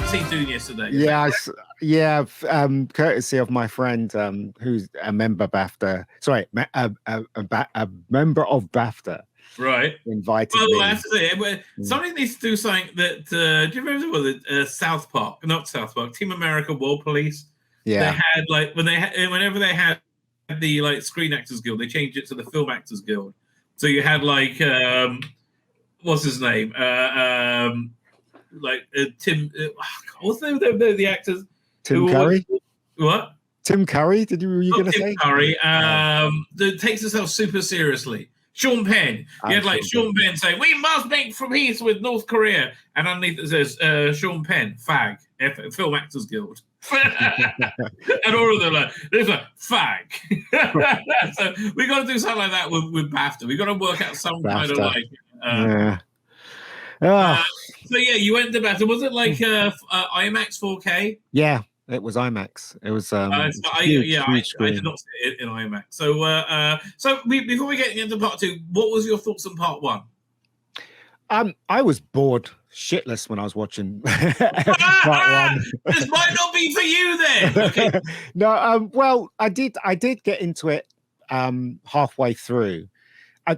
see Dune yesterday. Yeah, courtesy of my friend who's a member of BAFTA. Sorry, a member of BAFTA. Right. Invited well, me. I have to say, somebody needs to do something that. Do you remember South Park? Not South Park. Team America World Police. Yeah. They had like whenever they had the like Screen Actors Guild, they changed it to the Film Actors Guild. So you had like what's his name? Tim. What's the actors? Tim Curry. What? Tim Curry? Were you going to say? Tim Curry. That takes itself super seriously. Sean Penn. You had like Sean Penn saying, "We must make peace with North Korea," and underneath it says, "Sean Penn, fag, Film Actors Guild." And all of them like, there's a fag. So we got to do something like that with BAFTA. We got to work out some kind of like. So yeah, you went to BAFTA. Was it like IMAX 4K? Yeah, it was IMAX. It was huge I did not see it in IMAX. So before we get into part two, what was your thoughts on part one? I was bored shitless when I was watching part one. This might not be for you then. Okay. No, well, I did get into it halfway through.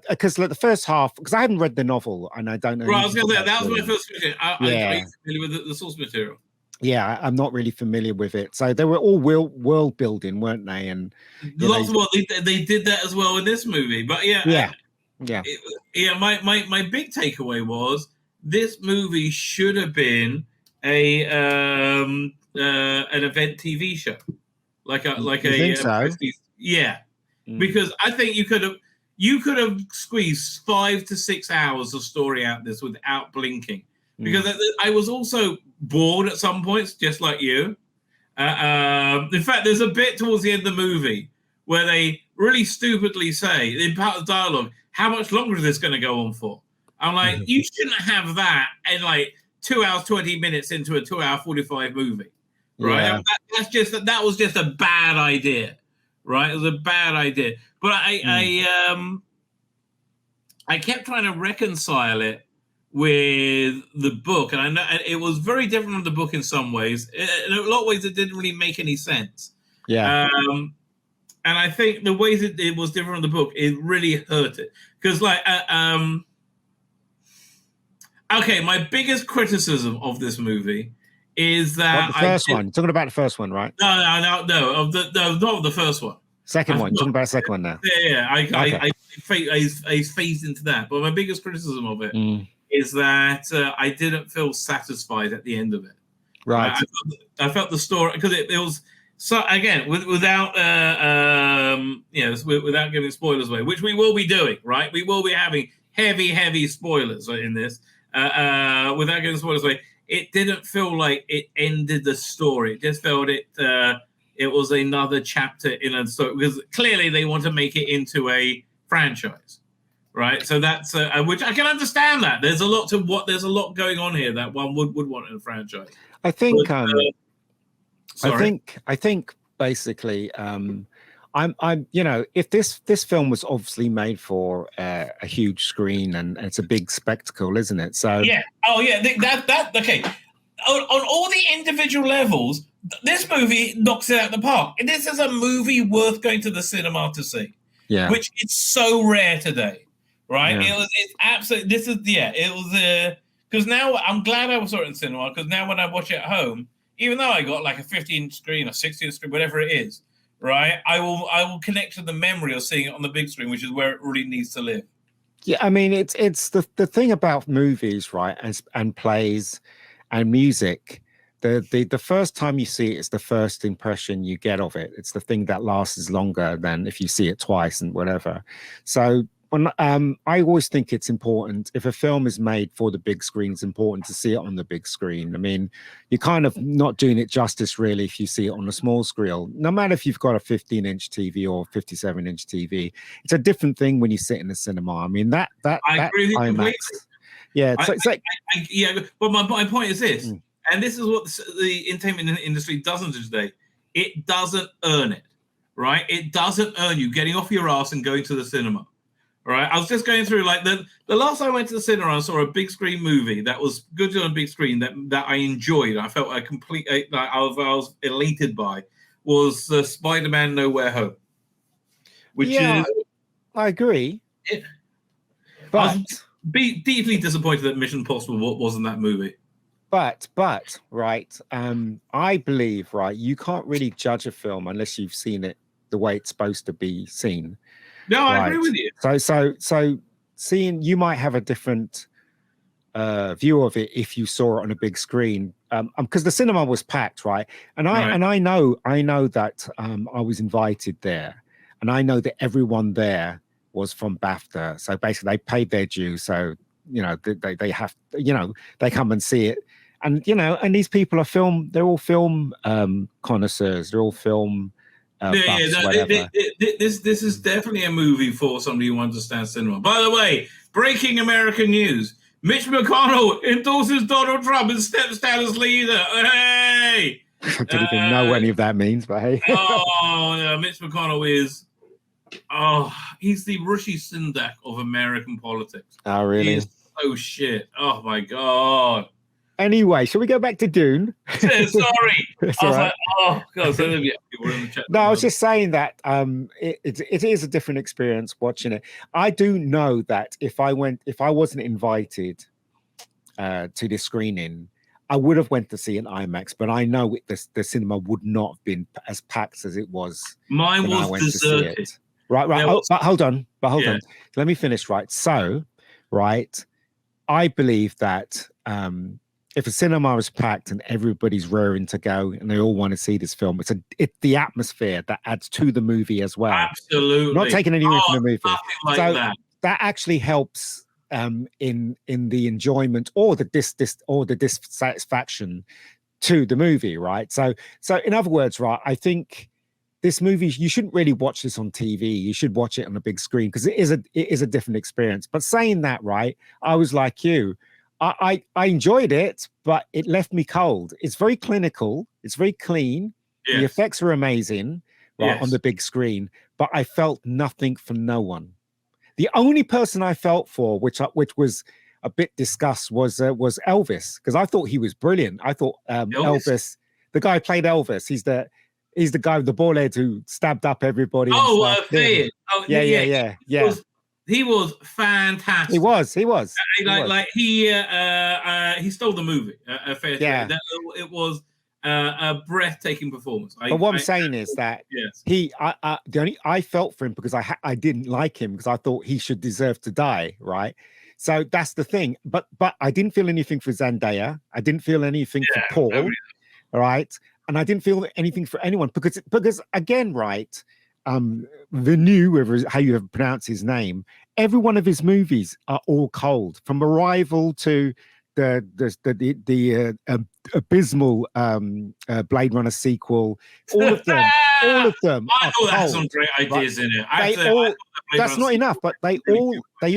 Because like the first half, because I hadn't read the novel and I don't know. Right, I was going to say that was my first question. Are you familiar with the source material? Yeah, I'm not really familiar with it. So they were all world building, weren't they? And lots of they did that as well in this movie. But my big takeaway was this movie should have been an event TV show, because I think you could have squeezed 5 to 6 hours of story out of this without blinking. Because I was also bored at some points, just like you. In fact, there's a bit towards the end of the movie where they really stupidly say, in part of the dialogue, how much longer is this going to go on for? I'm like, you shouldn't have that in like 2 hours, 20 minutes into a 2 hour, 45 movie, right? Yeah. That was just a bad idea, right? It was a bad idea. But I kept trying to reconcile it with the book, and I know it was very different from the book in some ways. In a lot of ways, it didn't really make any sense. Yeah. And I think the ways it was different from the book, it really hurt it. Because, like, okay, my biggest criticism of this movie is that the first one. You're talking about the first one, right? No, not of the first one. Second one. You're talking about the second one now. Yeah. I phased into that, but my biggest criticism of it is that I didn't feel satisfied at the end of it. Right. I felt the story because it was so again without without giving spoilers away, which we will be doing. Right, we will be having heavy spoilers in this. Without giving spoilers away, it didn't feel like it ended the story. It just felt it was another chapter in a story because clearly they want to make it into a franchise. Right, so that's which I can understand that there's a lot going on here that one would want in a franchise. I think, I think basically, I'm if this film was obviously made for a huge screen and it's a big spectacle, isn't it? So yeah, that okay. On all the individual levels, this movie knocks it out of the park. And this is a movie worth going to the cinema to see. Yeah, which is so rare today. Right, yeah. It's absolutely. It was because now I'm glad I saw it in cinema because now when I watch it at home, even though I got like a 15 screen or 16 screen, whatever it is, right, I will connect to the memory of seeing it on the big screen, which is where it really needs to live. Yeah, I mean it's the thing about movies, right, and plays and music. The first time you see it, it's the first impression you get of it. It's the thing that lasts longer than if you see it twice and whatever. So. When, I always think it's important if a film is made for the big screen, it's important to see it on the big screen. I mean, you're kind of not doing it justice really if you see it on a small screen. No matter if you've got a 15-inch TV or 57-inch TV, it's a different thing when you sit in the cinema. I mean, I agree with you completely. Yeah, but my point is this, and this is what the entertainment industry doesn't do today. It doesn't earn it, right? It doesn't earn you getting off your ass and going to the cinema. Right, I was just going through like the last time I went to the cinema, I saw a big screen movie that was good on a big screen that I enjoyed. I felt I was elated by was Spider-Man: No Way Home, which is I agree. But I was deeply disappointed that Mission Impossible wasn't that movie. But right, I believe right, you can't really judge a film unless you've seen it the way it's supposed to be seen. No, right? I agree with you. So seeing, you might have a different view of it if you saw it on a big screen, because the cinema was packed, right? And I know that I was invited there, and I know that everyone there was from BAFTA, so basically they paid their dues, so they have, they come and see it. And and these people are they're all film connoisseurs, they're all film buffs, whatever. This is definitely a movie for somebody who understands cinema. By the way, breaking American news: Mitch McConnell endorses Donald Trump and steps down as leader. Hey! I don't even know what any of that means, but hey. Mitch McConnell is he's the Rishi Sunak of American politics. Oh, really? He is so shit. Oh my god. Anyway, shall we go back to Dune? Sorry. I was right. like, God, so people in the chat. No, I was just saying that it is a different experience watching it. I do know that if I wasn't invited to this screening, I would have went to see an IMAX, but I know the cinema would not have been as packed as it was. Mine was deserted. Right. But hold on. Let me finish. Right. So, right, I believe that if a cinema is packed and everybody's raring to go and they all want to see this film, it's the atmosphere that adds to the movie as well. Absolutely. Not taking anything from the movie. Like so that actually helps in the enjoyment or the dissatisfaction to the movie, right? So in other words, right, I think this movie, you shouldn't really watch this on TV. You should watch it on a big screen because it is a different experience. But saying that, right, I was like you. I enjoyed it, but it left me cold. It's very clinical. It's very clean. Yes. The effects are amazing, right, on the big screen. But I felt nothing for no one. The only person I felt for, which was a bit discussed, was Elvis, because I thought he was brilliant. I thought Elvis, the guy who played Elvis, he's the guy with the ball head who stabbed up everybody. Yeah. He was fantastic. He was. He stole the movie. It was a breathtaking performance. But what I'm saying is that I felt for him because I didn't like him because I thought he should deserve to die, right? So that's the thing. But I didn't feel anything for Zendaya. I didn't feel anything for Paul, right? And I didn't feel anything for anyone because again, right? Villeneuve, how you have pronounced his name, every one of his movies are all cold, from Arrival to the abysmal Blade Runner sequel. All of them. I thought that had some great ideas in it. That's not enough, but they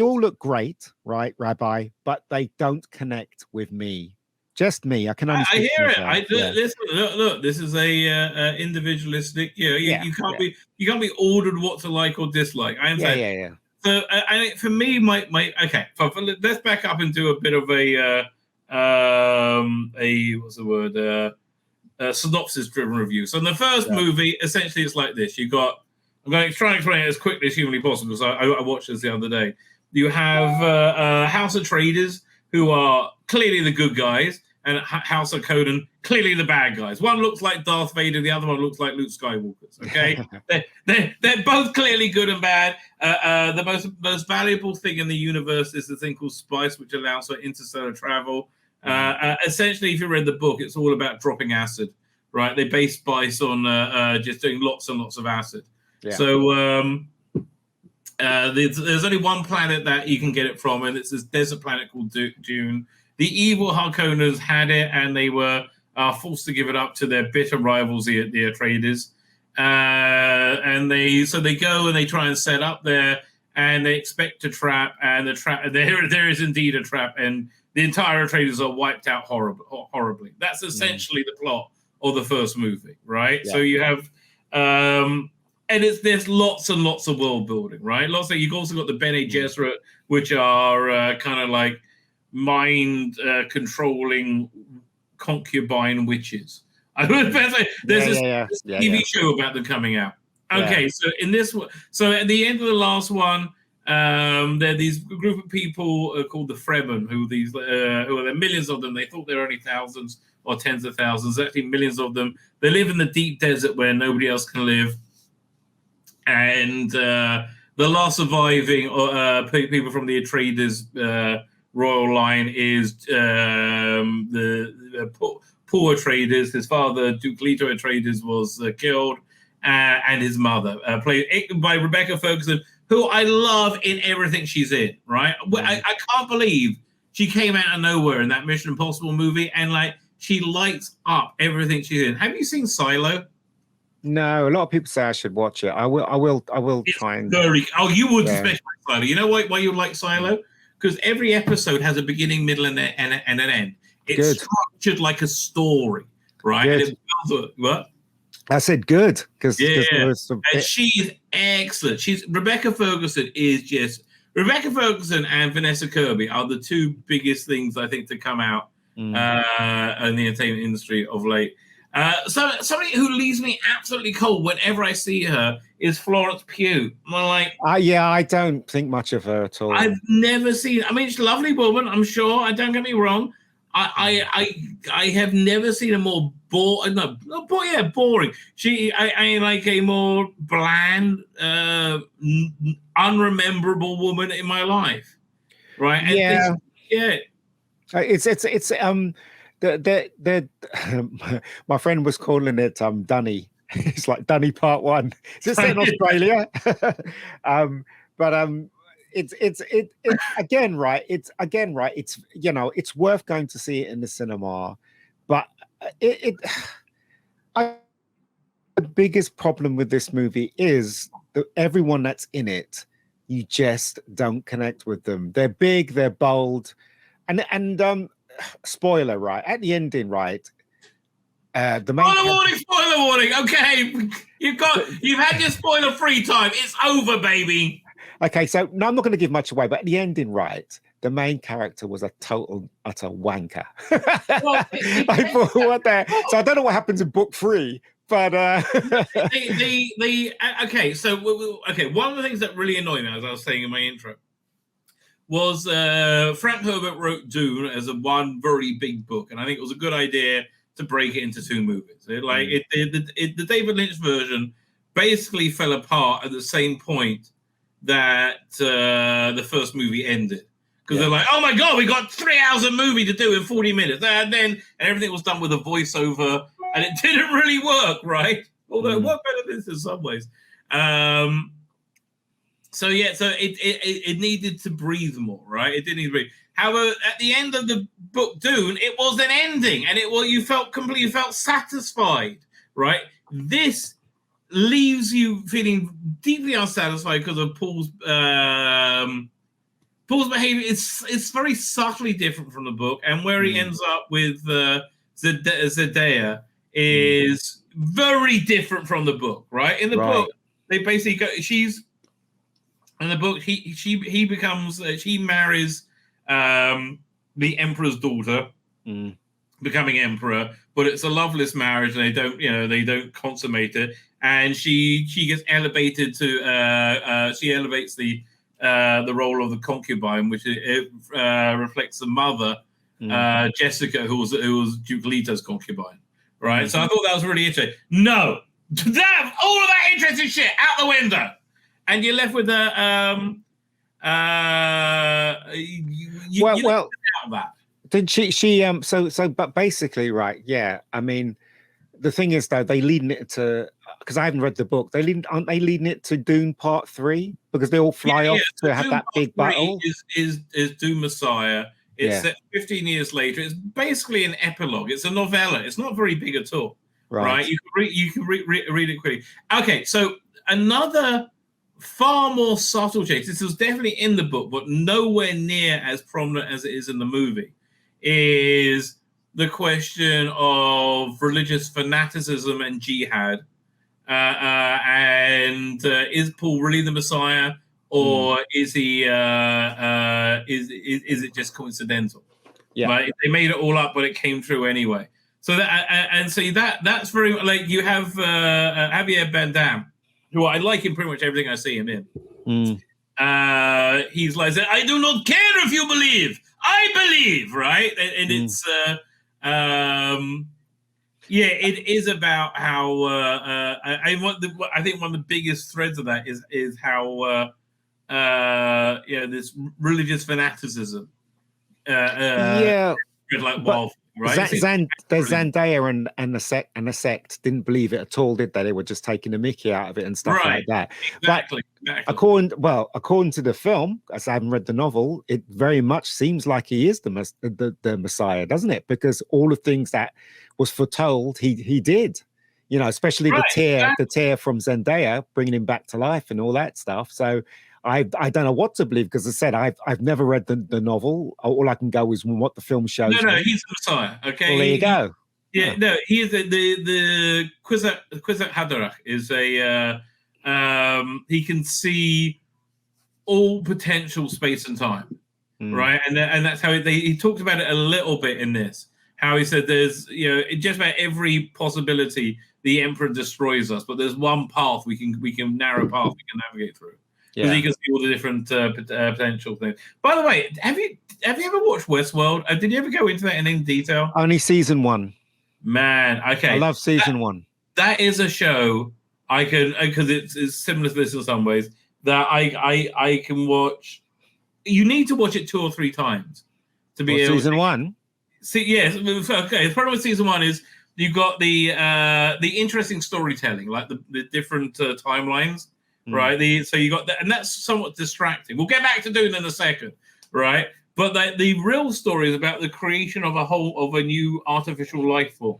all look great, right, Rabbi? But they don't connect with me. Just me. I can only. I hear it. Listen, look. This is a individualistic. You can't be ordered what to like or dislike. I am saying. So, for me, my okay. Let's back up and do a bit of a what's the word? Synopsis-driven review. So, in the first movie, essentially, it's like this. I'm going to try and explain it as quickly as humanly possible because I watched this the other day. You have House of Traders, who are clearly the good guys, and House of Conan, clearly the bad guys. One looks like Darth Vader, the other one looks like Luke Skywalker. Okay, they're both clearly good and bad. The most valuable thing in the universe is the thing called spice, which allows for interstellar travel. Essentially, if you read the book, it's all about dropping acid. Right? They base spice on just doing lots and lots of acid. Yeah. So there's only one planet that you can get it from, and it's this desert planet called Dune. The evil Harkonnens had it, and they were forced to give it up to their bitter rivals, the Atreides. And they go and they try and set up there, and they expect a trap, and there is indeed a trap, and the entire Atreides are wiped out horribly. That's essentially the plot of the first movie, right? Yeah. So you have and there's lots and lots of world building, right? Lots of, you've also got the Bene Gesserit, which are kind of like mind controlling concubine witches. I would say there's this TV show about them coming out. Okay, so in this one, so at the end of the last one, there are these group of people called the Fremen, who are there millions of them. They thought there were only thousands or tens of thousands. Actually, millions of them. They live in the deep desert where nobody else can live, and the last surviving people from the Atreides royal line is the poor Atreides. His father, Duke Leto Atreides, was killed, and his mother, played by Rebecca Ferguson, who I love in everything she's in, right? I can't believe she came out of nowhere in that Mission Impossible movie, and like she lights up everything she's in. Have you seen Silo? No, a lot of people say I should watch it. I will It's try and. You would especially like Silo. You know why you like Silo? Because every episode has a beginning, middle, and an end. It's structured like a story, right? Good. And what? I said good because and she's excellent. Rebecca Ferguson and Vanessa Kirby are the two biggest things I think to come out in the entertainment industry of late. So somebody who leaves me absolutely cold whenever I see her is Florence Pugh. I'm like, I don't think much of her at all. I've never seen. I mean, she's a lovely woman, I'm sure. Don't get me wrong. I have never seen a more boring. I like a more bland, unrememberable woman in my life, right? And It's my friend was calling it Dunny. It's like Dunny Part 1. It's set in Australia, it's again right. It's it's worth going to see it in the cinema, but the biggest problem with this movie is that everyone that's in it, you just don't connect with them. They're big, they're bold, and spoiler, right? At the ending, right? The main spoiler warning. Okay, you've had your spoiler-free time. It's over, baby. Okay, so no, I'm not going to give much away, but at the ending, right, the main character was a total utter wanker. Well, I thought, what the? So I don't know what happens in book 3, but okay. So one of the things that really annoyed me, as I was saying in my intro, was Frank Herbert wrote Dune as one very big book, and I think it was a good idea to break it into 2 movies. The David Lynch version basically fell apart at the same point that the first movie ended, because they're like, oh my god, we got 3 hours of movie to do in 40 minutes, and everything was done with a voiceover, and it didn't really work, right? Although it worked better than this in some ways. So it needed to breathe more, right? It didn't need to breathe. However, at the end of the book Dune, it was an ending, and you felt satisfied, right? This leaves you feeling deeply unsatisfied because of Paul's behavior. It's very subtly different from the book, and where he ends up with Zendaya is very different from the book, right? In the book, they basically go. In the book, she marries the emperor's daughter, becoming emperor, but it's a loveless marriage, and they don't consummate it. And she gets elevated to she elevates the role of the concubine, which reflects the mother, Jessica, who was Duke Leto's concubine, right? So I thought that was really interesting. No, damn, all of that interesting shit out the window, and you're left with Did she but basically, right? Yeah, I mean, the thing is though, they leading it to, because I haven't read the book, aren't they leading it to Dune Part 3, because they all fly off to have that big battle? Is Dune Messiah? It's set 15 years later. It's basically an epilogue. It's a novella. It's not very big at all, right? You can read it quickly. Okay, so another far more subtle change. This was definitely in the book, but nowhere near as prominent as it is in the movie, is the question of religious fanaticism and jihad and is Paul really the Messiah, or is he? Is it just coincidental? Yeah, like they made it all up, but it came true anyway. So that's very like you have Javier Bardem, who I like in pretty much everything I see him in. He's like, I do not care if you believe, I believe, right? And it's yeah, it is about how I think one of the biggest threads of that is how this religious fanaticism like wildfire. Right? The Zendaya and the sect didn't believe it at all, did they? They were just taking the mickey out of it and stuff like that. Exactly. According to the film, as I haven't read the novel, it very much seems like he is the Messiah, doesn't it? Because all the things that was foretold, he did. You know, especially the tear from Zendaya, bringing him back to life and all that stuff. So I don't know what to believe, because as I said, I've never read the novel. All I can go is what the film shows. No, he's the Messiah. Okay, well, there you go. No, he is the Kwisatz Haderach is a he can see all potential space and time, right? And that's how he talked about it a little bit in this. How he said there's just about every possibility the Emperor destroys us, but there's one path we can narrow path we can navigate through. Because he can see all the different potential things. By the way, have you ever watched Westworld? Did you ever go into that in any detail? Only season 1. Man, okay. I love season 1. That is a show I can, because it's similar to this in some ways, that I can watch. You need to watch it 2 or 3 times to be able season 1. See, yes, okay. The problem with season 1 is you've got the interesting storytelling, like the different timelines. Right, so you got that, and that's somewhat distracting. We'll get back to Dune in a second, right? But the real story is about the creation of a new artificial life form,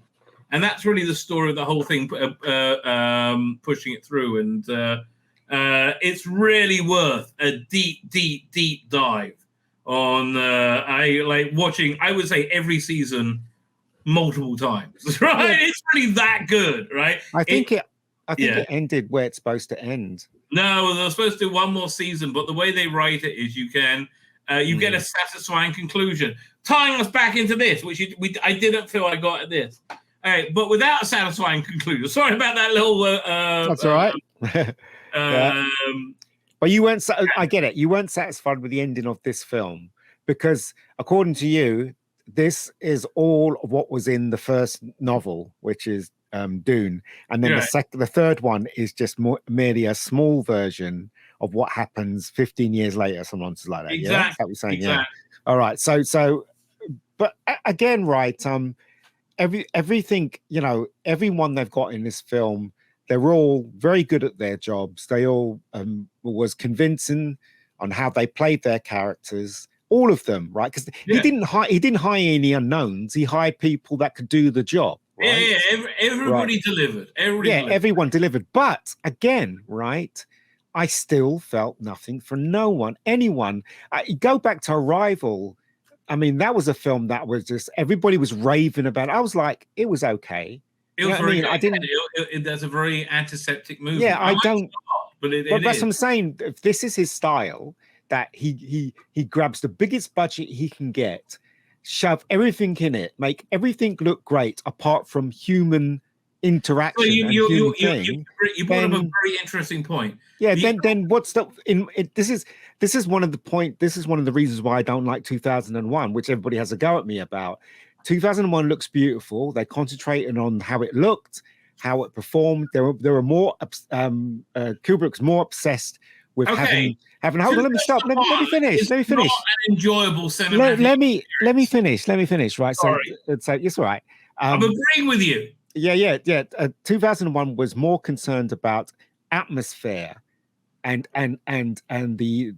and that's really the story of the whole thing, pushing it through. And it's really worth a deep dive on. I like watching. I would say every season, multiple times. Right, it's really that good, right? I think it ended where it's supposed to end. No, they're supposed to do one more season, but the way they write it is you get a satisfying conclusion, tying us back into this, which I didn't feel I got at this. All right, but without a satisfying conclusion. Sorry about that little. That's all right. But you weren't. I get it. You weren't satisfied with the ending of this film because, according to you, this is all of what was in the first novel, which is Dune, and then the third one is just merely a small version of what happens 15 years later, some nonsense like that. Exactly. Yeah, that's what we're saying. Exactly. Yeah. All right. So, but again, right? Everything, everyone they've got in this film, they're all very good at their jobs. They all was convincing on how they played their characters. All of them, right? Because he didn't hire any unknowns. He hired people that could do the job. Right? Yeah, everybody delivered. Everyone delivered. But again, right, I still felt nothing from no one, anyone. Go back to Arrival. I mean, that was a film that was just everybody was raving about. I was like, it was okay. It was very. I didn't. That's a very antiseptic movie. Yeah, I don't. But that's what I'm saying. If this is his style, that he grabs the biggest budget he can get, shove everything in it, make everything look great apart from human interaction. Well, you brought up a very interesting point. Yeah, then what's the this is one of the point. This is one of the reasons why I don't like 2001, which everybody has a go at me about. 2001 looks beautiful. They concentrated on how it looked, how it performed. There were more. Kubrick's more obsessed with having. Hold on, let me stop. Let me finish. Let me finish. Not an enjoyable cinematic. Let me finish. Right. Sorry. So it's all right. I'm agreeing with you. Yeah. 2001 was more concerned about atmosphere and the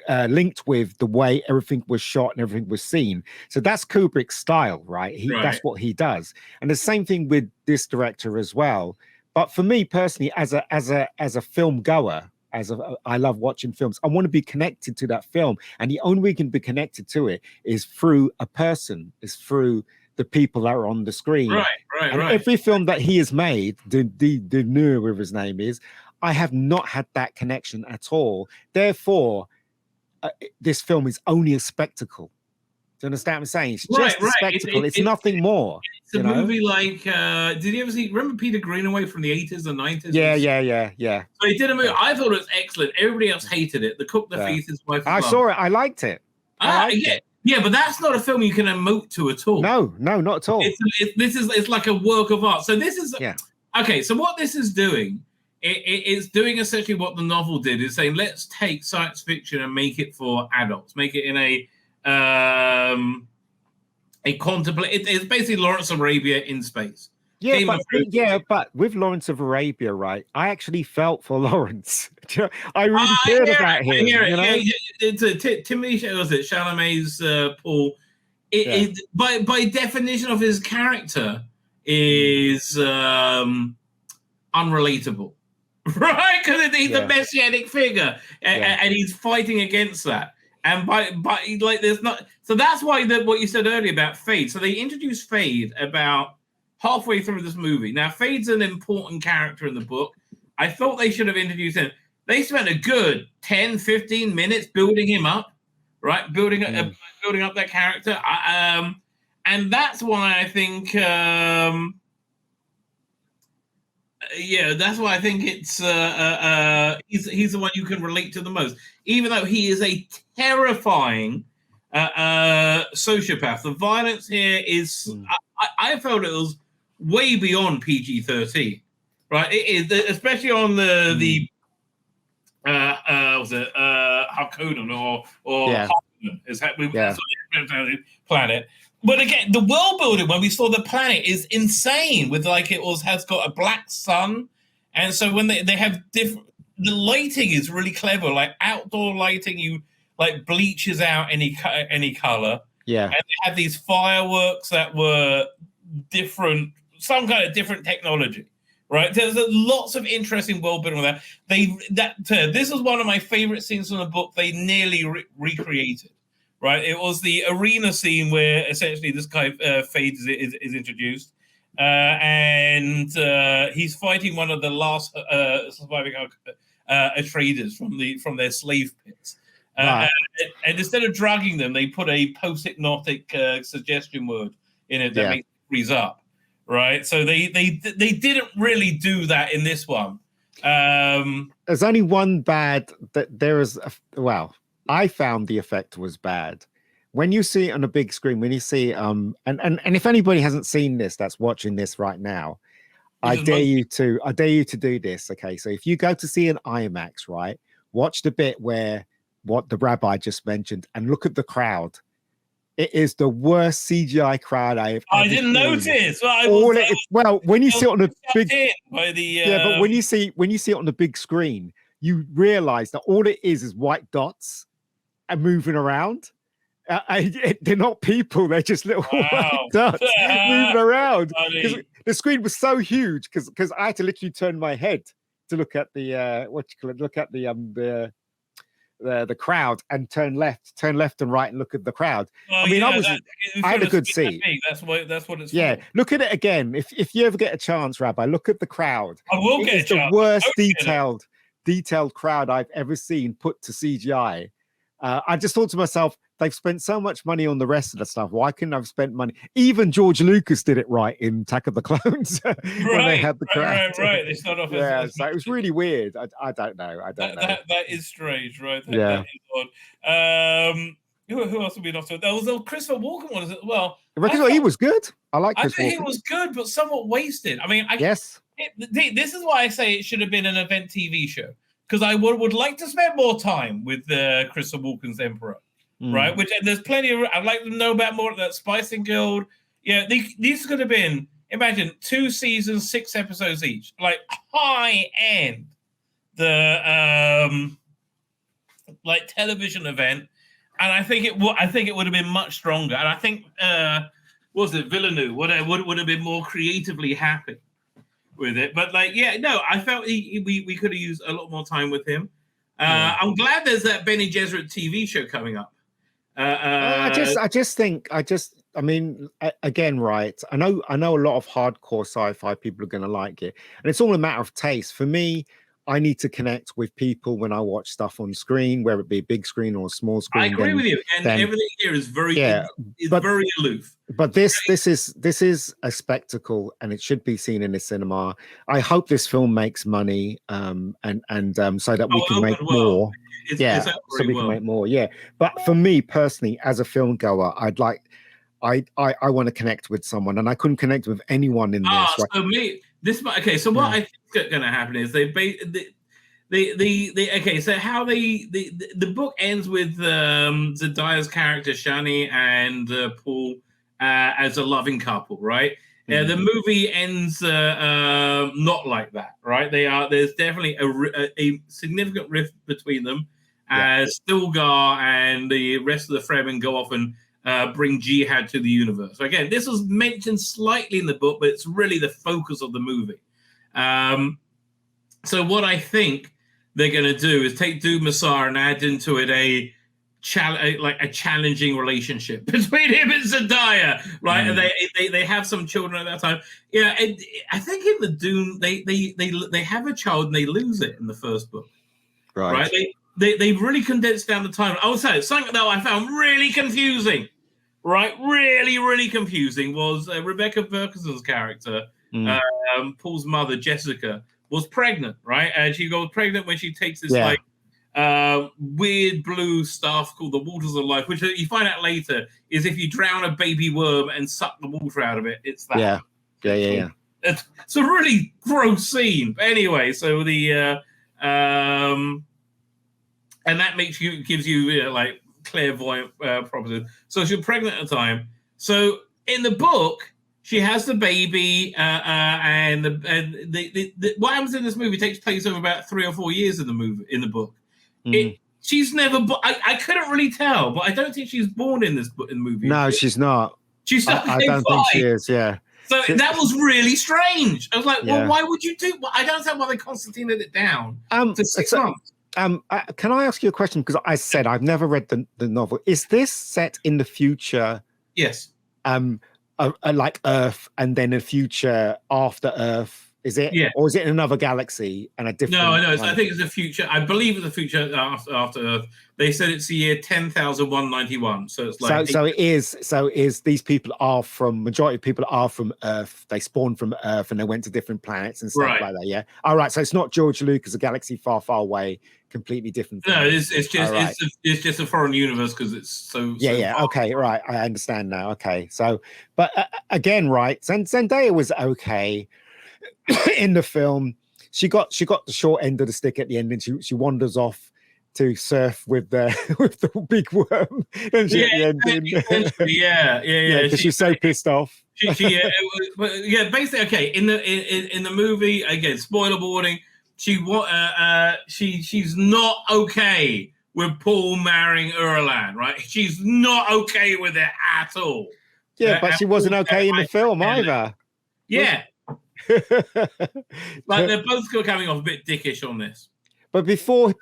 linked with the way everything was shot and everything was seen. So that's Kubrick's style, right? That's what he does. And the same thing with this director as well. But for me personally, as a film goer, I love watching films. I want to be connected to that film, and the only way you can be connected to it is through a person, is through the people that are on the screen. Right. Every film that he has made, Villeneuve, whatever his name is, I have not had that connection at all. Therefore, this film is only a spectacle. Do you understand what I'm saying? It's just a spectacle. It's nothing more. It's a movie like, did you ever remember Peter Greenaway from the 80s and 90s? Yeah. So he did a movie. I thought it was excellent. Everybody else hated it. The cook, the thief, his wife. I saw it. I liked it. Yeah, but that's not a film you can emote to at all. No, not at all. It's like a work of art. So this is okay. So what this is doing, it's doing essentially what the novel did. Is saying let's take science fiction and make it for adults. Make it in a contemplate. It's basically Lawrence of Arabia in space. But with Lawrence of Arabia, right? I actually felt for Lawrence. I really cared about him. It's a Timothy Chalamet's Paul. By definition of his character is unrelatable, right? Because he's a messianic figure, and he's fighting against that. And by like, there's not. So that's why what you said earlier about Fade. So they introduced Fade about halfway through this movie. Now, Fade's an important character in the book. I thought they should have introduced him. They spent a good 10, 15 minutes building him up, right? Building up that character. And that's why I think, that's why I think it's he's the one you can relate to the most, even though he is a terrifying sociopath. The violence here is, I felt it was way beyond PG-13, right? It is, especially on the was it Harkonnen or Harkonnen is that planet. But again, the world building when we saw the planet is insane. With like has got a black sun, and so when they have different, the lighting is really clever. Like outdoor lighting, you like bleaches out any color. Yeah, and they have these fireworks that were different, some kind of different technology. Right, there's lots of interesting world building with that. This is one of my favorite scenes from the book. They nearly recreated. Right, it was the arena scene where essentially this guy Fade is introduced, and he's fighting one of the last surviving traders from their slave pits. And instead of drugging them, they put a post-hypnotic suggestion word in it that makes it freeze up. Right, so they didn't really do that in this one. There's only one bad that there is. I found the effect was bad. When you see it on a big screen, when you see and if anybody hasn't seen this that's watching this right now, I dare you to do this. Okay, so if you go to see an IMAX, right, watch the bit where what the rabbi just mentioned and look at the crowd. It is the worst CGI crowd I didn't notice. When you see it on a big but when you see it on the big screen, you realize that all it is white dots and moving around. They're not people; they're just little white dots moving around. The screen was so huge because I had to literally turn my head to look at the look at the crowd and turn left and right and look at the crowd. I had a good seat. That's what it's for. Look at it again. If you ever get a chance, Rabbi, look at the crowd. I will get a chance. The worst detailed crowd I've ever seen put to CGI. I just thought to myself, they've spent so much money on the rest of the stuff. Why couldn't I've spent money? Even George Lucas did it right in Attack of the Clones when they had the crowd. Right. They start off so it was really weird. I don't know. That is strange, right? That is odd. Who else have we not saw? There was a Christopher Walken one as well. He was good. I think he was good, but somewhat wasted. I mean, yes. This is why I say it should have been an event TV show, because I would like to spend more time with Christopher Walken's Emperor, right? Which there's plenty of. I'd like to know about more of that Spicing Guild. Yeah, these could have been. Imagine 2 seasons, 6 episodes each, like high end, like television event, and I think it would have been much stronger. And I think Villeneuve would have been more creatively happy with it. But I felt we could have used a lot more time with him. I'm glad there's that Bene Gesserit TV show coming up. I mean, again, right? I know a lot of hardcore sci-fi people are going to like it, and it's all a matter of taste. For me, I need to connect with people when I watch stuff on screen, whether it be a big screen or a small I screen. agree with you, and everything here is very very aloof. But this is a spectacle, and it should be seen in the cinema. I hope this film makes money, and so that we can make more. It's so we can make more. Yeah, but for me personally, as a film goer, I want to connect with someone, and I couldn't connect with anyone in this. Okay. So what I think is going to happen is the how the book ends with Diaz character Shani and Paul as a loving couple, right? The movie ends not like that, right? There's definitely a significant rift between them as Stilgar and the rest of the Fremen go off and bring jihad to the universe. So again, this was mentioned slightly in the book, but it's really the focus of the movie. So what I think they're going to do is take Dune Messiah and add into it a challenging relationship between him and Zendaya, right? And they have some children at that time. Yeah, I think in the Dune they have a child and they lose it in the first book, right? They really condensed down the time. I would say something that I found really confusing, right? Really, really confusing was Rebecca Ferguson's character, Paul's mother, Jessica, was pregnant, right? And she got pregnant when she takes this weird blue stuff called the waters of life, which you find out later is if you drown a baby worm and suck the water out of it, it's that. Yeah. It's a really gross scene. But anyway, so the and that gives you like clairvoyant properties. So she's pregnant at the time. So in the book, she has the baby, and what happens in this movie takes place over about 3 or 4 years in the book. She's never. I couldn't really tell, but I don't think she's born in the movie. No, she's not. She's not. I don't think she is. Yeah. So that was really strange. I was like, well, why would you do? I don't understand why they Constantine it down to 6 months. Can I ask you a question? Because I said I've never read the novel. Is this set in the future? Yes. Like Earth, and then a future after Earth. Is it? Yeah. Or is it in another galaxy and a different? No. I think it's a future. I believe it's a future after Earth. They said it's the year 10,191. So it's like. So it is. So these people are from majority of people are from Earth. They spawned from Earth and they went to different planets and stuff like that. Yeah. All right. So it's not George Lucas, a galaxy far, far away. Completely different thing. No, it's just a foreign universe because it's so. Okay. Right. I understand now. Okay. So, but again, right. Zendaya was okay. In the film, she got the short end of the stick at the end, and she wanders off to surf with the big worm. And she at the end, because she's so pissed off. Basically, okay. In the movie, again, spoiler warning. She's not okay with Paul marrying Erland, right? She's not okay with it at all. Yeah, but she wasn't okay in the film either. Yeah. Like they're both coming off a bit dickish on this. But before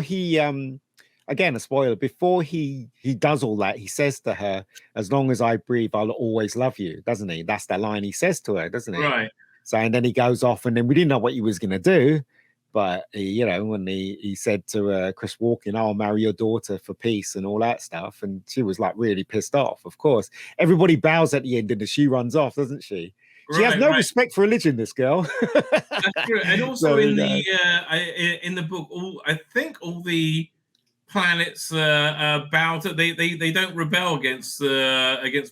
he again a spoiler, before he does all that, he says to her, "As long as I breathe, I'll always love you," doesn't he? That's the line he says to her, doesn't he? Right. So and then he goes off, and then we didn't know what he was gonna do. But when he said to Chris Walken, "I'll marry your daughter for peace" and all that stuff, and she was like really pissed off. Of course, everybody bows at the end, and she runs off, doesn't she? She has no respect for religion, this girl. That's true. And also in the book, I think all the planets bow to they don't rebel against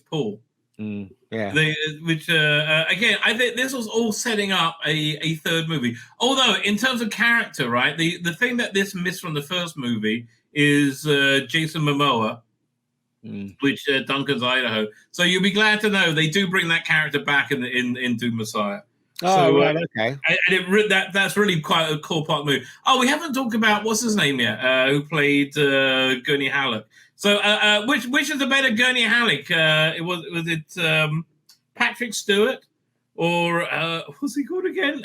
Paul. Which again, I think this was all setting up a third movie. Although in terms of character, right, the thing that this missed from the first movie is Jason Momoa. Which Duncan's Idaho. So you'll be glad to know they do bring that character back in Dune Messiah. Right, okay. And that's really quite a cool part of the movie. Oh, we haven't talked about what's his name yet, who played Gurney Halleck. So which is the better Gurney Halleck? Was it Patrick Stewart or what's he called again?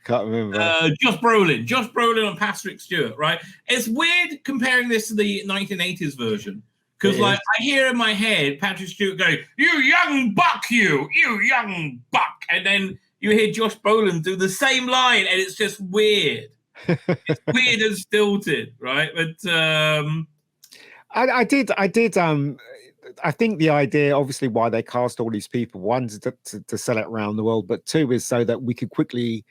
Can't remember. Josh Brolin and Patrick Stewart, right? It's weird comparing this to the 1980s version Because like I hear in my head Patrick Stewart going, "You young buck, you young buck," and then you hear Josh Brolin do the same line, and it's just weird. It's weird and stilted, right? But I think the idea, obviously, why they cast all these people, one is to sell it around the world, but two is so that we could quickly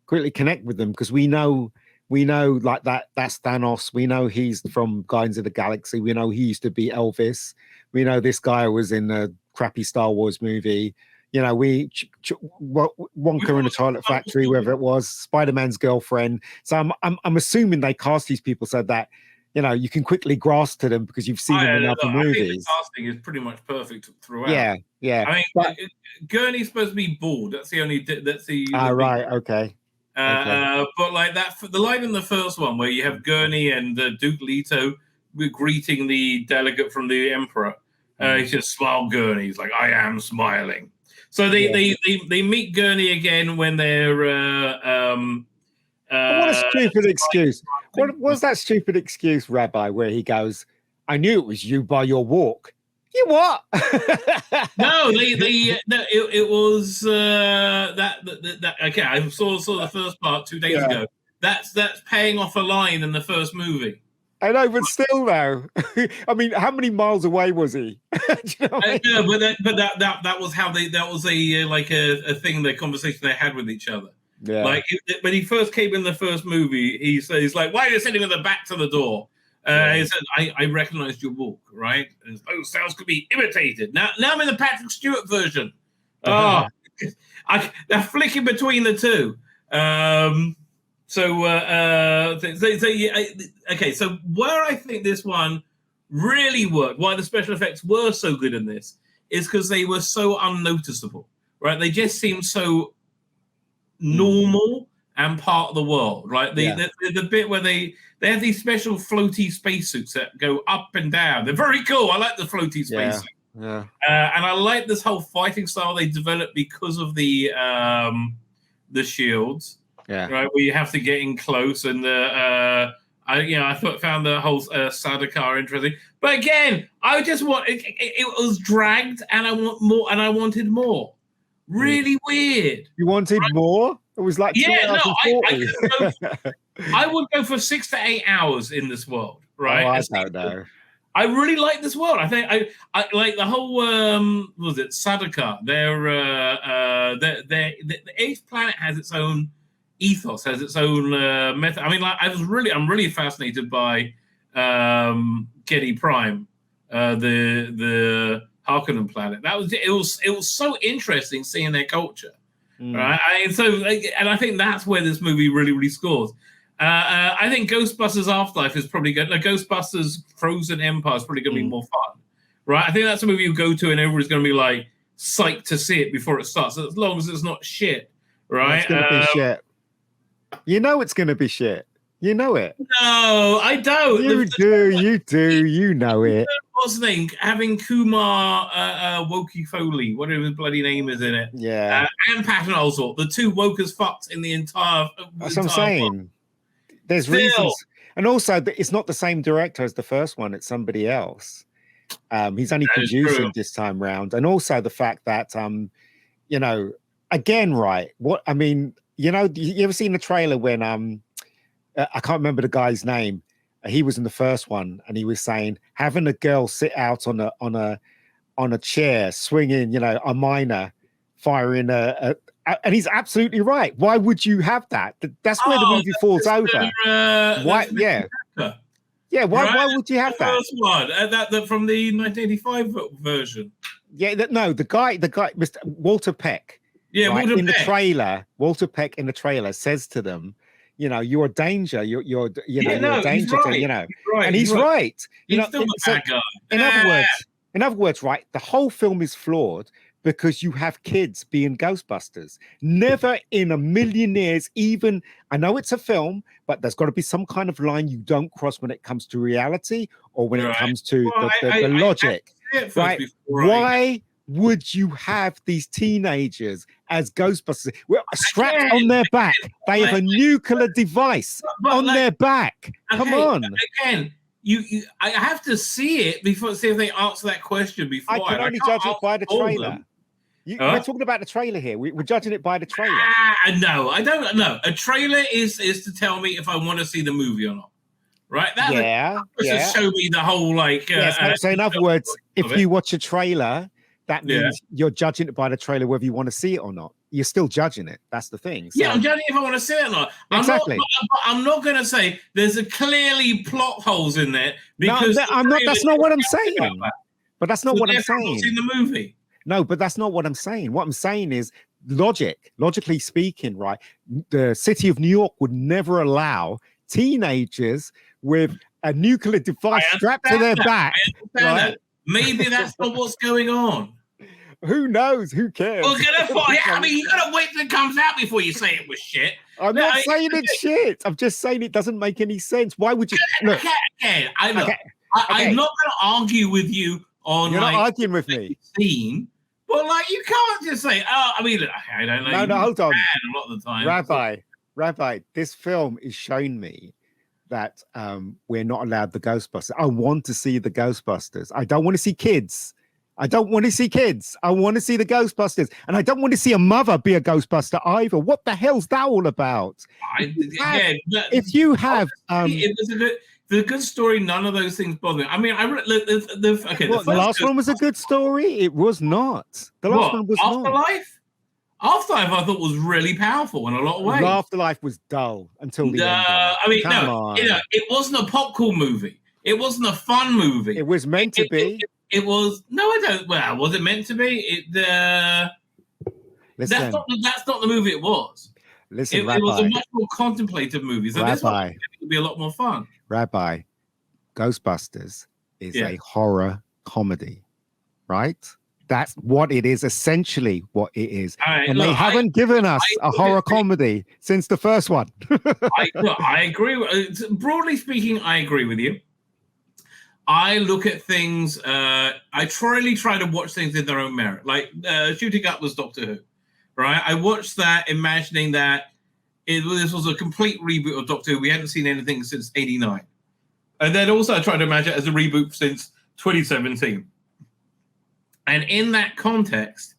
connect with them, because we know like that's Thanos. We know he's from Guardians of the Galaxy. We know he used to be Elvis. We know this guy was in a crappy Star Wars movie. You know, Wonka in the Chocolate Factory, wherever it was, Spider-Man's girlfriend. So I'm assuming they cast these people so that, you know, you can quickly grasp to them because you've seen them in other movies. I think the casting is pretty much perfect throughout. Yeah. I mean, Gurney's supposed to be bald. That's the only. That's the. Right. Okay. But like that, the line in the first one where you have Gurney and Duke Leto greeting the delegate from the Emperor. He just smile Gurney. He's like, "I am smiling." So they meet Gurney again when they're. What a stupid excuse! What was that stupid excuse, Rabbi, where he goes, "I knew it was you by your walk." You what? No, it was that. Okay, I saw the first part 2 days ago. That's paying off a line in the first movie. I know, but still, though. I mean, how many miles away was he? You know that was how that was a thing, the conversation they had with each other. Yeah. Like when he first came in the first movie, he's like, "Why are you sitting with the back to the door?" He said, "I recognized your walk, right? And those sounds could be imitated." Now I'm in the Patrick Stewart version. Oh, they're flicking between the two. Okay. So where I think this one really worked, why the special effects were so good in this, is because they were so unnoticeable, right? They just seemed so normal and part of the world, right? The bit where they have these special floaty spacesuits that go up and down. They're very cool. I like the floaty spacesuit. Yeah. And I like this whole fighting style they developed because of the shields. Yeah. Right, where you have to get in close, and I found the whole Sadakar interesting. But again, I just want it was dragged, and I want more, and I wanted more. Really weird. You wanted more? It was like 2 hours and 40. I would go for 6 to 8 hours in this world, right? Oh, I don't know. I really like this world. I think I like the whole was it Sadaka? Each planet has its own ethos, has its own method. I mean, like I'm really fascinated by Getty Prime, the Harkonnen planet. It was so interesting seeing their culture. Right, and I think that's where this movie really scores. I think Ghostbusters Afterlife is probably good. Like Ghostbusters Frozen Empire is probably going to be more fun, right? I think that's a movie you go to and everybody's going to be like psyched to see it before it starts, as long as it's not shit, right? It's going to be shit. You know it's going to be shit. You know it. No, I don't. You do. You know it. What's the name? Having Kumar Wokey Foley, whatever his bloody name is in it. Yeah. And Patton Oswalt, the two woke as fucks in the entire. That's what I'm saying. World. There's reasons. And also, it's not the same director as the first one. It's somebody else. He's only producing this time round. And also the fact that, again, right, what I mean, you ever seen the trailer when I can't remember the guy's name. He was in the first one, and he was saying having a girl sit out on a chair, swinging, a minor, firing and he's absolutely right. Why would you have that? That's where the movie falls over. Why? Yeah. Yeah. Why would you have that? First one, that from the 1985 version. Yeah. The guy, Mr. Walter Peck. Yeah, right, Walter in Peck. The trailer, Walter Peck in the trailer says to them, you're a danger. You're a danger. He's right. And he's right. He's still the bad guy. In other words, right, the whole film is flawed because you have kids being Ghostbusters. Never in a million years, even, I know it's a film, but there's got to be some kind of line you don't cross when it comes to reality or when it comes to the logic. Right? Why would you have these teenagers as Ghostbusters? Well, strapped on their back. They have a nuclear device on their back. Come on. Again, I have to see it before see if they answer that question before. I can only judge it by the trailer. We're talking about the trailer here. We're judging it by the trailer. No, I don't know. A trailer is to tell me if I want to see the movie or not. Right? Just show me the whole so in other words, if you watch a trailer, that means you're judging it by the trailer whether you want to see it or not. You're still judging it. That's the thing. So, I'm judging if I want to see it or not. Exactly. I'm not going to say there's clearly plot holes in there because I'm not. That's not what I'm saying. But that's not what I'm saying. I've not seen the movie. No, but that's not what I'm saying. What I'm saying is logically speaking, right? The city of New York would never allow teenagers with a nuclear device strapped to their back. Right? Maybe that's not what's going on. Who knows? Who cares? Well, I mean, you gotta wait till it comes out before you say it was shit. I'm not saying it's shit. I'm just saying it doesn't make any sense. Why would you? Look, I'm not gonna argue with you on. You're not arguing with me. Scene, but you can't just say, "Oh, I mean, look, I don't know." No, hold on. A lot of the time, Rabbi, this film is showing me that we're not allowed the Ghostbusters. I want to see the Ghostbusters. I don't want to see kids. I don't want to see kids. I want to see the Ghostbusters. And I don't want to see a mother be a Ghostbuster either. What the hell's that all about? If you have... it was a good story. None of those things bother me. I mean, the last one was a good story? It was not. The last one was Afterlife? not. Afterlife, I thought, was really powerful in a lot of ways. Afterlife was dull until the end. I mean, it wasn't a popcorn movie. It wasn't a fun movie. It was meant to be. It was was it meant to be? That's not the movie it was. Listen, it was a much more contemplative movie. So this one would be a lot more fun. Rabbi, Ghostbusters is a horror comedy, right? That's what it is, essentially what it is. They haven't given us a horror comedy since the first one. I agree. Broadly speaking, I agree with you. I look at things, I really try to watch things in their own merit. Like Shooting Up was Doctor Who, right? I watched that imagining that this was a complete reboot of Doctor Who. We hadn't seen anything since 89. And then also I tried to imagine it as a reboot since 2017. And in that context,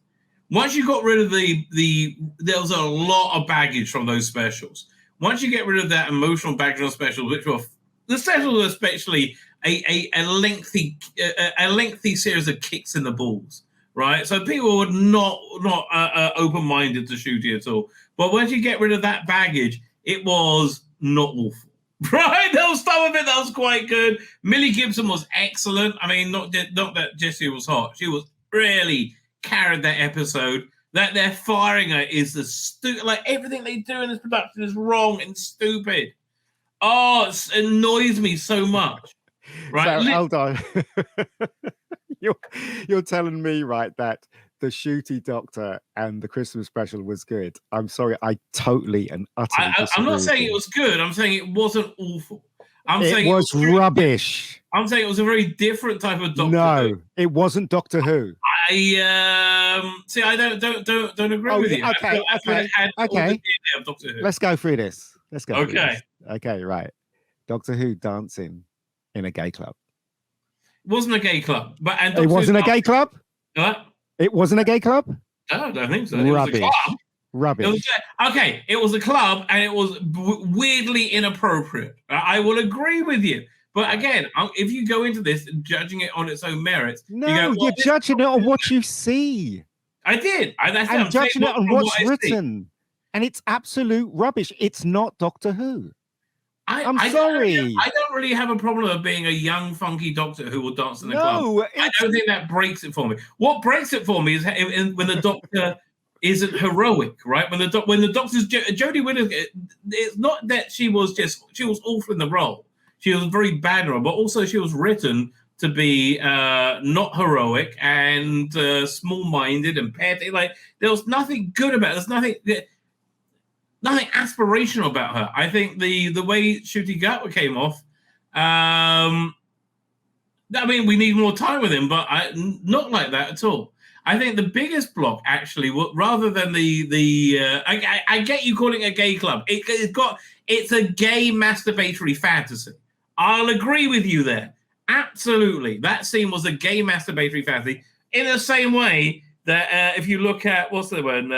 once you got rid of there was a lot of baggage from those specials. Once you get rid of that emotional baggage on specials, which were the specials were especially a lengthy series of kicks in the balls, right? So people were not open-minded to shooting at all. But once you get rid of that baggage, it was not awful, right? There was some of it that was quite good. Millie Gibson was excellent. I mean, not that Jessie was hot. She was really carried that episode. That they're firing her is the stupid. Everything they do in this production is wrong and stupid. Oh, it annoys me so much. Right, so, hold on. You're telling me, right, that the Shooty Doctor and the Christmas special was good. I'm sorry, I totally and utterly disagree. I'm not saying it was good. I'm saying it wasn't awful. It was rubbish. I'm saying it was a very different type of Doctor Who. It wasn't Doctor Who. I don't agree with you. Okay. Let's go through this. Okay. Okay, right. Doctor Who dancing in a gay club. It wasn't a gay club, but it wasn't a gay club. What? It wasn't a gay club. No, I don't think so. Rubbish. It was a club. Rubbish. It was a club, and it was weirdly inappropriate. I will agree with you. But again, if you go into this judging it on its own merits, you're judging it on what you see. I did. I'm judging it on what's written, and it's absolute rubbish. It's not Doctor Who. I'm sorry. I don't really have a problem with being a young, funky Doctor who will dance in the club. I don't think that breaks it for me. What breaks it for me is when the Doctor isn't heroic, right? When the Doctor's Jodie Whittaker, it's not that she was awful in the role. She was very bad in the role, but also she was written to be not heroic and small-minded and petty. There was nothing good about it. There's nothing aspirational about her. I think the way Shooty Gatwa came off, I mean, we need more time with him, but not like that at all. I think the biggest block, actually, rather than I get you calling it a gay club. It's a gay masturbatory fantasy. I'll agree with you there. Absolutely. That scene was a gay masturbatory fantasy in the same way that if you look at, what's the one?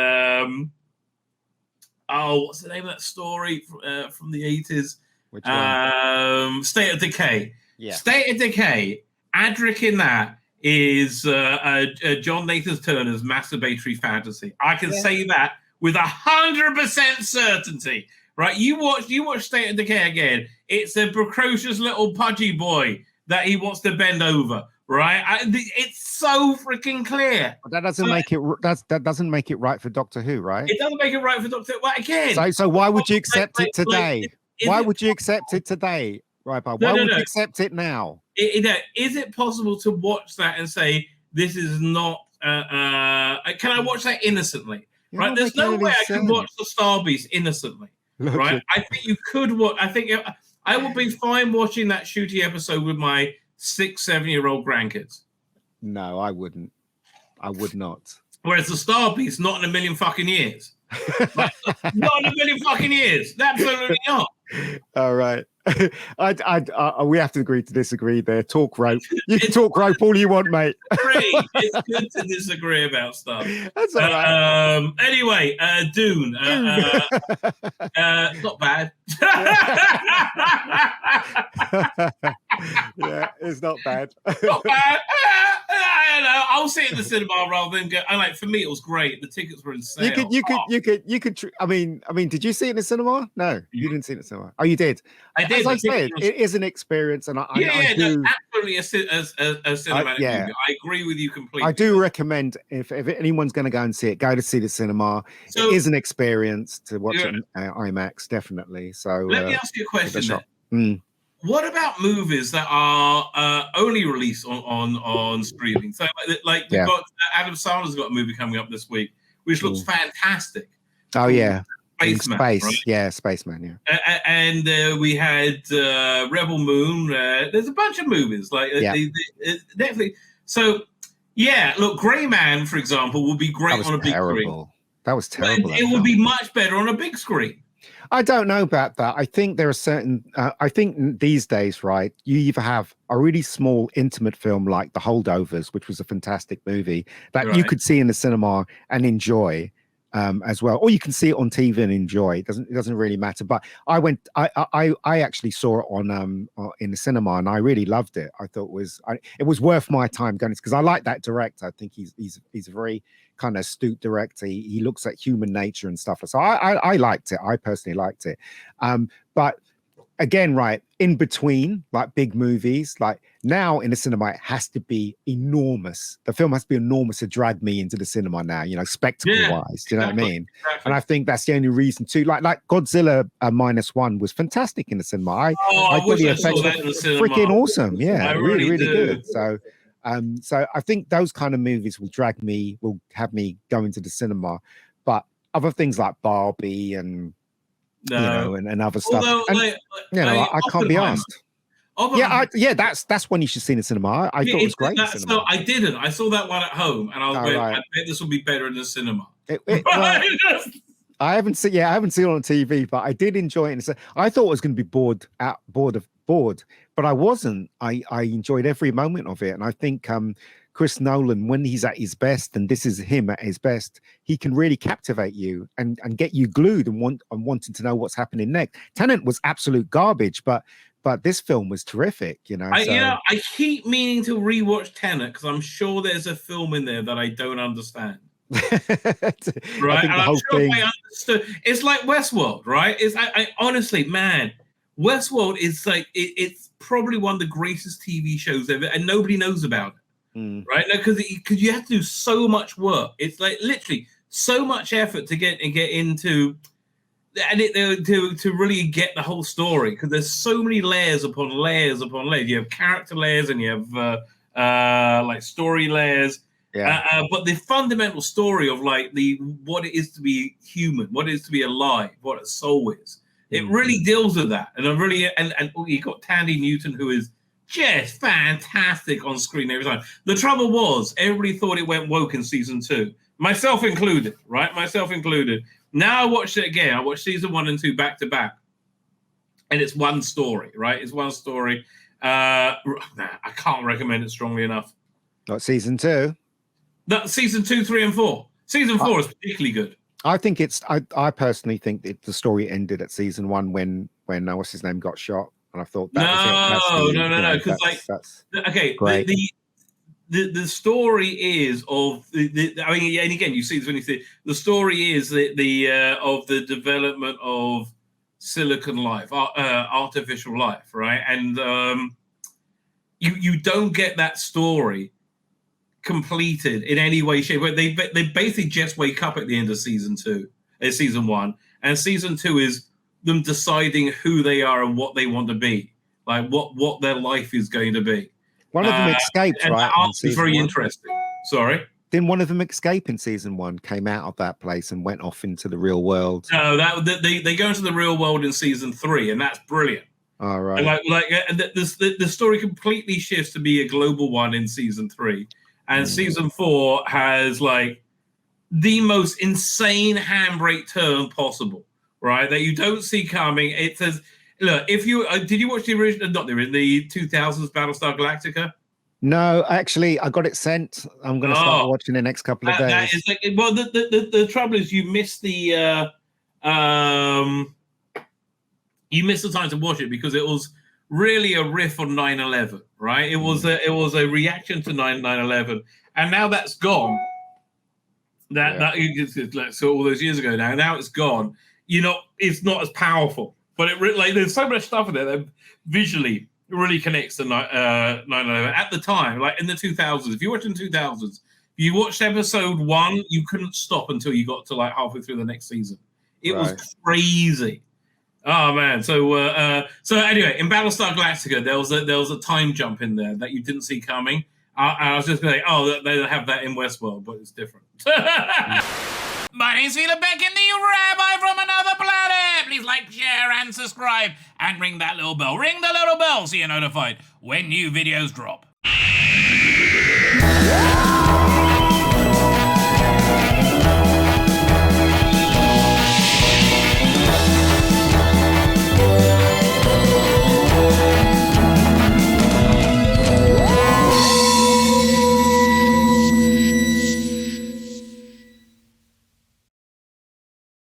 What's the name of that story from the 80s? Which one? State of Decay. Yeah. State of Decay, Adric in that is John Nathan Turner's masturbatory fantasy. I can say that with 100% certainty. Right? You watch State of Decay again. It's a precocious little pudgy boy that he wants to bend over. Right? It's so freaking clear. But that doesn't make it. That doesn't make it right for Doctor Who, right? It doesn't make it right for Doctor Who. Well, again. So why would you accept it today? Why would you accept it today, Rabbi? Why would you accept it now? Is it possible to watch that and say this is not? Can I watch that innocently? Right? There's no way I can watch the Star Beast innocently. Right? I think you could watch. I think I would be fine watching that shooty episode with my 6-7-year-old grandkids. No, I wouldn't. I would not. Whereas the Star Beast, not in a million fucking years. Not in a million fucking years. Absolutely not. All right. We have to agree to disagree there. Talk rope. You can talk rope all you want, mate. It's good to disagree about stuff. That's all right. Anyway, Dune. Not bad. Yeah, it's not bad. Not bad. I'll see it in the cinema rather than go. For me, it was great. The tickets were insane. You could. I mean, did you see it in the cinema? No, you didn't see it in the cinema. Oh, you did. I did. As I said, it is an experience, and I do, absolutely a cinematic movie. I agree with you completely. I do recommend if anyone's going to go and see it, go to see the cinema. It is an experience to watch it in IMAX, definitely. So let me ask you a question. What about movies that are only released on streaming? So, like we've got Adam Sandler's got a movie coming up this week, which looks fantastic. Oh yeah, Spaceman, Space, right? Yeah, Spaceman, yeah. And we had Rebel Moon. There's a bunch of movies definitely. So yeah, look, Grey Man, for example, would be great on a big screen. That was terrible. It would be much better on a big screen. I don't know about that. I think there are certain. I think these days, right, you either have a really small, intimate film like The Holdovers, which was a fantastic movie that you could see in the cinema and enjoy, as well, or you can see it on TV and enjoy. It doesn't really matter. But I actually saw it on in the cinema and I really loved it. I thought it was worth my time going because I like that director. I think he's a very kind of astute director. He looks at human nature and stuff. So I liked it. I personally liked it. But again, right, in between, like big movies, like now in the cinema, it has to be enormous. The film has to be enormous to drag me into the cinema now, spectacle-wise. Do you know what I mean? Exactly. And I think that's the only reason too. Like Godzilla -1 was fantastic in the cinema. I thought the effects were freaking awesome. Yeah, really good. So I think those kind of movies will have me going to the cinema. But other things like Barbie and and other stuff. Although, I can't be asked. That's one you should see in the cinema. I thought it was great. So I didn't. I saw that one at home, and I was like, I bet this will be better in the cinema. I haven't seen it on TV, but I did enjoy it. I thought I was going to be bored, but I wasn't. I enjoyed every moment of it, and I think Chris Nolan, when he's at his best, and this is him at his best, he can really captivate you and get you glued and wanting to know what's happening next. Tenet was absolute garbage, but this film was terrific. I keep meaning to rewatch Tenet because I'm sure there's a film in there that I don't understand. Right, and I'm sure I understood. It's like Westworld, right? I honestly, man, Westworld is like it's probably one of the greatest TV shows ever, and nobody knows about it. Right now, because you have to do so much work. It's like literally so much effort to get into, and to really get the whole story. Because there's so many layers upon layers upon layers. You have character layers and you have like story layers. Yeah. But the fundamental story of like what it is to be human, what it is to be alive, what a soul is. It really deals with that, and you got Tandy Newton, who is just fantastic on screen every time. The trouble was, everybody thought it went woke in season 2, myself included, right? Myself included. Now I watched it again. I watched season 1 and 2 back to back. and it's one story, right? It's one story. I can't recommend it strongly enough. Not season 2. That season 2, 3, and 4. Season 4 is particularly good. I think it's. I personally think that the story ended at season 1 when what's his name got shot, and I thought that was it. No. Because that's okay, great. The story is of I mean, and again, you see this when you see the story is the of the development of silicon life, artificial life, right? And you don't get that story completed in any way, shape. But they basically just wake up at the end of season 1, and season 2 is them deciding who they are and what they want to be, like what their life is going to be. One of them escaped, and right? That is very interesting. Sorry. Didn't one of them escape in season 1? Came out of that place and went off into the real world. No, they go into the real world in season 3, and that's brilliant. All right. The story completely shifts to be a global one in season 3, and season 4 has like the most insane handbrake turn possible, right? That you don't see coming. It says, look, if you did you watch the original? Not the 2000s Battlestar Galactica. No, actually, I got it sent. I'm going to start watching the next couple of days. That is like, well, the trouble is you miss the time to watch it because it was really a riff on 9/11, right? It was a reaction to 9/11, and now that's gone. So all those years ago now it's gone. It's not as powerful, but there's so much stuff in there that visually really connects to 9/11 at the time, like in the 2000s. If you watched in the 2000s, if you watched episode 1, you couldn't stop until you got to like halfway through the next season. It was crazy. Oh man! So anyway, in Battlestar Galactica, there was a time jump in there that you didn't see coming. I was just like, they have that in Westworld, but it's different. My name's Tzvi Lebetkin, the Rabbi from another planet. Please like, share, and subscribe, and ring that little bell. Ring the little bell so you're notified when new videos drop.